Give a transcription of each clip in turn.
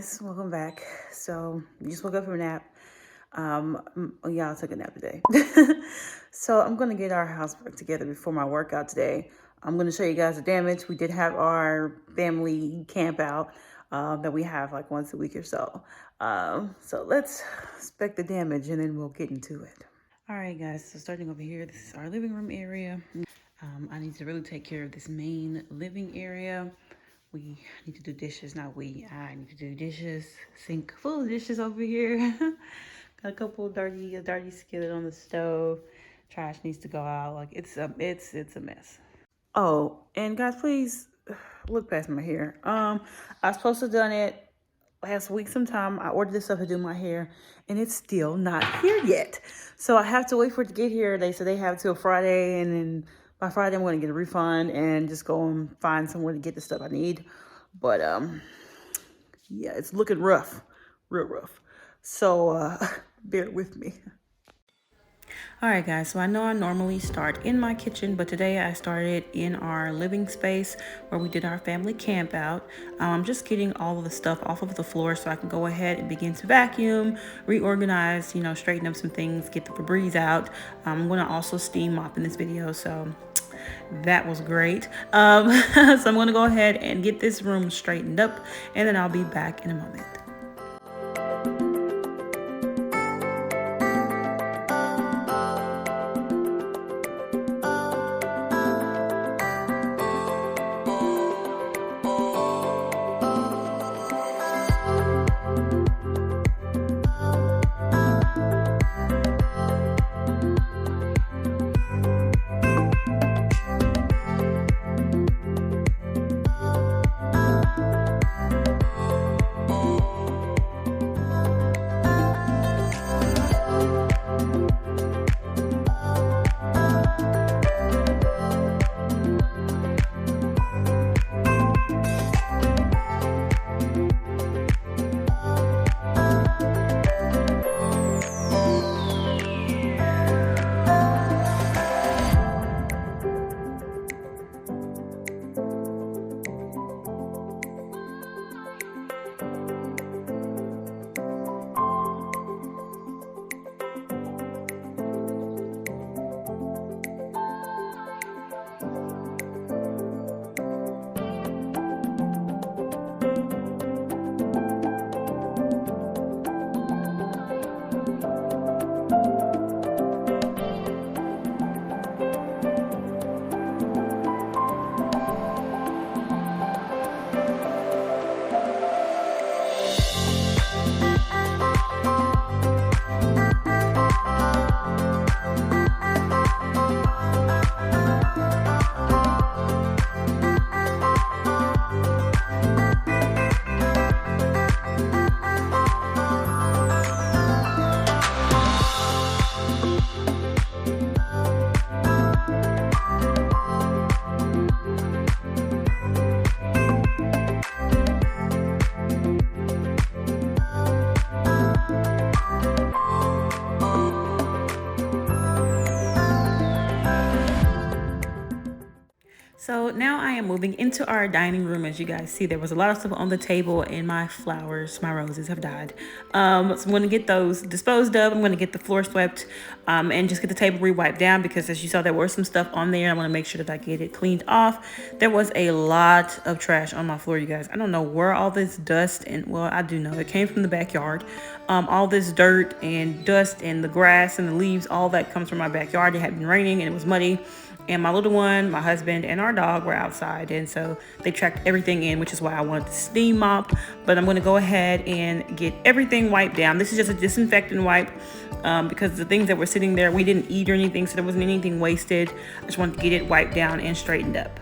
guys, welcome back. So just woke up from a nap. Y'all took a nap today. So I'm gonna get our house back together before my workout today. I'm gonna show you guys the damage. We did have our family camp out that we have like once a week or so. So let's inspect the damage and then we'll get into it. All right, guys. So starting over here, this is our living room area. I need to really take care of this main living area. We need to do dishes, I need to do dishes. Sink full of dishes over here. Got a couple of dirty skillet on the stove. Trash needs to go out. Like it's a mess. Oh, and guys, please look past my hair. I was supposed to have done it last week sometime. I ordered this stuff to do my hair and it's still not here yet. So I have to wait for it to get here. They said they have till Friday, and then by Friday I'm going to get a refund and just go and find somewhere to get the stuff I need. But yeah, it's looking rough, real rough. So bear with me. All right, guys, so I know I normally start in my kitchen, but today I started in our living space where we did our family camp out. I'm just getting all of the stuff off of the floor so I can go ahead and begin to vacuum, reorganize, straighten up some things, get the Febreze out. I'm going to also steam mop in this video, so that was great. So I'm going to go ahead and get this room straightened up, and then I'll be back in a moment. So now I am moving into our dining room. As you guys see, there was a lot of stuff on the table and my flowers, my roses have died. So I'm going to get those disposed of. I'm going to get the floor swept and just get the table re-wiped down, because as you saw, there was some stuff on there. I want to make sure that I get it cleaned off. There was a lot of trash on my floor, you guys. I don't know where all this dust, and well, I do know it came from the backyard. All this dirt and dust and the grass and the leaves, all that comes from my backyard. It had been raining and it was muddy. And my little one, my husband, and our dog were outside. And so they tracked everything in, which is why I wanted to steam mop. But I'm going to go ahead and get everything wiped down. This is just a disinfectant wipe because the things that were sitting there, we didn't eat or anything, so there wasn't anything wasted. I just wanted to get it wiped down and straightened up.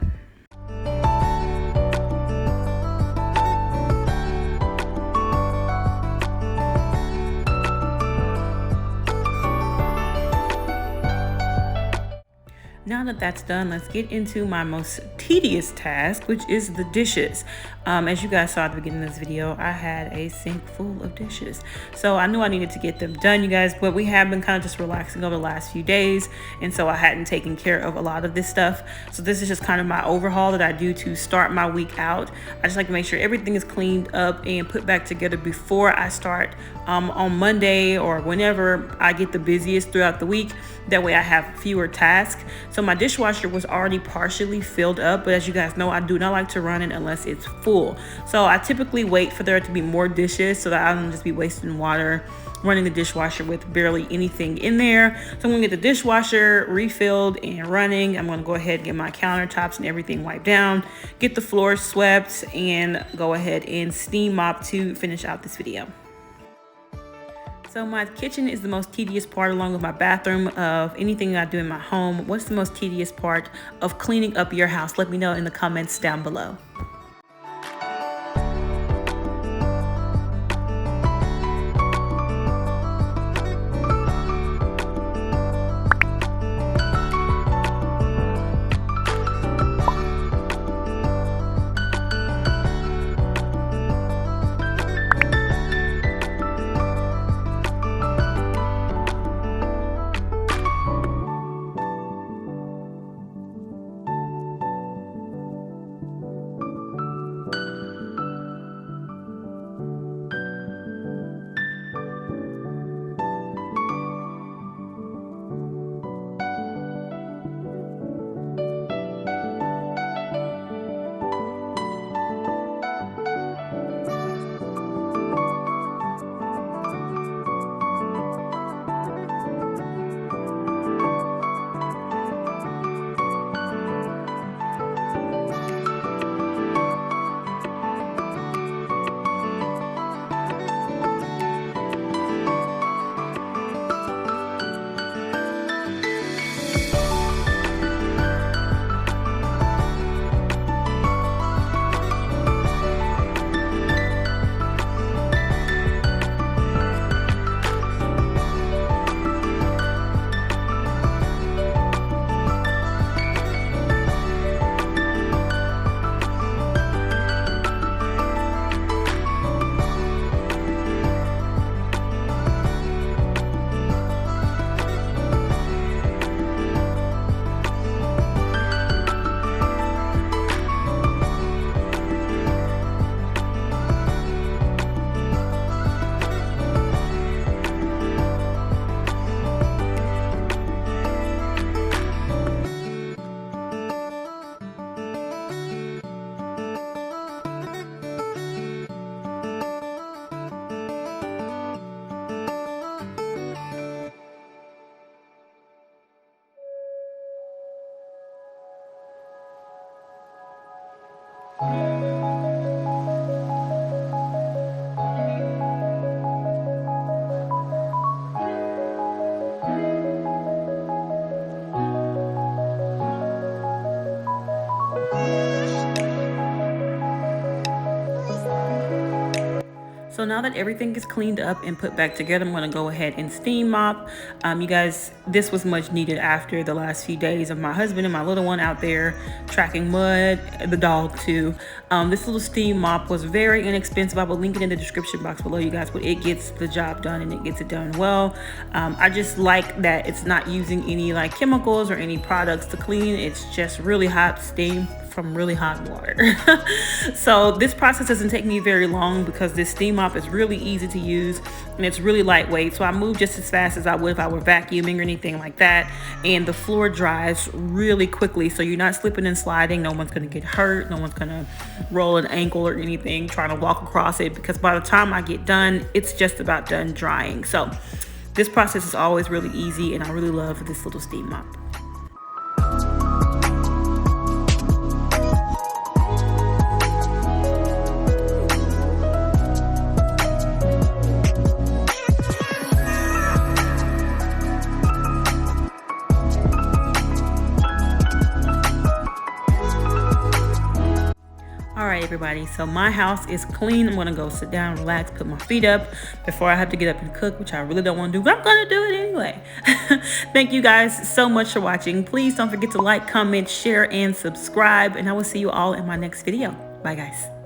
Now that that's done, let's get into my most tedious task, which is the dishes. As you guys saw at the beginning of this video, I had a sink full of dishes. So I knew I needed to get them done, you guys, but we have been kind of just relaxing over the last few days. And so I hadn't taken care of a lot of this stuff. So this is just kind of my overhaul that I do to start my week out. I just like to make sure everything is cleaned up and put back together before I start on Monday or whenever I get the busiest throughout the week. That way I have fewer tasks. So my dishwasher was already partially filled up, but as you guys know, I do not like to run it unless it's full. So I typically wait for there to be more dishes so that I don't just be wasting water running the dishwasher with barely anything in there. So I'm gonna get the dishwasher refilled and running. I'm gonna go ahead and get my countertops and everything wiped down, get the floors swept, and go ahead and steam mop to finish out this video. So my kitchen is the most tedious part, along with my bathroom, of anything I do in my home. What's the most tedious part of cleaning up your house? Let me know in the comments down below. So now that everything is cleaned up and put back together, I'm gonna go ahead and steam mop. You guys, this was much needed after the last few days of my husband and my little one out there tracking mud, the dog too. This little steam mop was very inexpensive. I will link it in the description box below, you guys, but it gets the job done and it gets it done well. I just like that it's not using any like chemicals or any products to clean. It's just really hot steam from really hot water. So this process doesn't take me very long because this steam mop is really easy to use and it's really lightweight. So I move just as fast as I would if I were vacuuming or anything like that. And the floor dries really quickly. So you're not slipping and sliding. No one's gonna get hurt. No one's gonna roll an ankle or anything trying to walk across it, because by the time I get done, it's just about done drying. So this process is always really easy and I really love this little steam mop. All right, everybody. everybody. So my house is clean. I'm going to go sit down, relax, put my feet up before I have to get up and cook, which I really don't want to do, but I'm going to do it anyway. Thank you guys so much for watching. Please don't forget to like, comment, share, and subscribe. And I will see you all in my next video. Bye, guys.